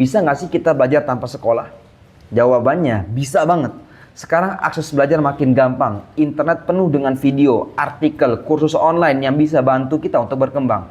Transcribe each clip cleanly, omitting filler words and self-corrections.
Bisa nggak sih kita belajar tanpa sekolah? Jawabannya, bisa banget. Sekarang akses belajar makin gampang. Internet penuh dengan video, artikel, kursus online yang bisa bantu kita untuk berkembang.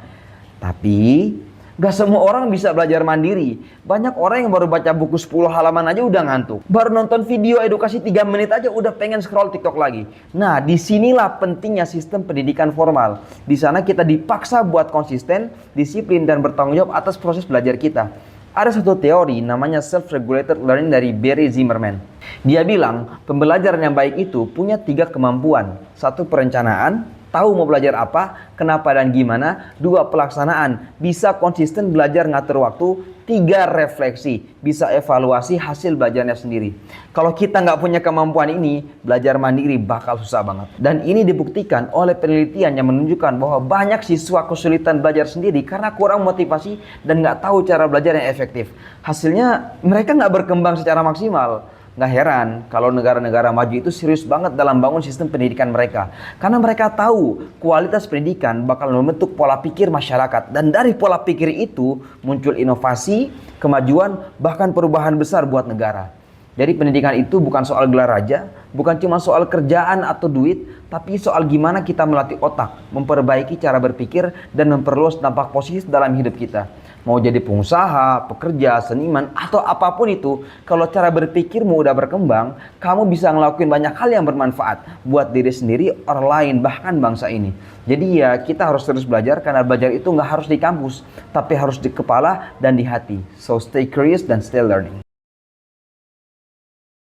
Tapi, nggak semua orang bisa belajar mandiri. Banyak orang yang baru baca buku 10 halaman aja udah ngantuk. Baru nonton video edukasi 3 menit aja udah pengen scroll TikTok lagi. Nah, disinilah pentingnya sistem pendidikan formal. Di sana kita dipaksa buat konsisten, disiplin, dan bertanggung jawab atas proses belajar kita. Ada satu teori namanya self-regulated learning dari Barry Zimmerman. Dia bilang pembelajaran yang baik itu punya 3 kemampuan. 1, perencanaan, tahu mau belajar apa, kenapa dan gimana. 2, pelaksanaan, bisa konsisten belajar ngatur waktu. 3, refleksi, bisa evaluasi hasil belajarnya sendiri. Kalau kita nggak punya kemampuan ini, belajar mandiri bakal susah banget. Dan ini dibuktikan oleh penelitian yang menunjukkan bahwa banyak siswa kesulitan belajar sendiri karena kurang motivasi dan nggak tahu cara belajar yang efektif. Hasilnya mereka nggak berkembang secara maksimal. Nggak heran kalau negara-negara maju itu serius banget dalam bangun sistem pendidikan mereka. Karena mereka tahu kualitas pendidikan bakal membentuk pola pikir masyarakat. Dan dari pola pikir itu muncul inovasi, kemajuan, bahkan perubahan besar buat negara. Jadi pendidikan itu bukan soal gelar raja, bukan cuma soal kerjaan atau duit, tapi soal gimana kita melatih otak, memperbaiki cara berpikir, dan memperluas dampak positif dalam hidup kita. Mau jadi pengusaha, pekerja, seniman, atau apapun itu, kalau cara berpikirmu udah berkembang, kamu bisa ngelakuin banyak hal yang bermanfaat buat diri sendiri, orang lain, bahkan bangsa ini. Jadi ya, kita harus terus belajar karena belajar itu nggak harus di kampus, tapi harus di kepala dan di hati. So stay curious dan stay learning.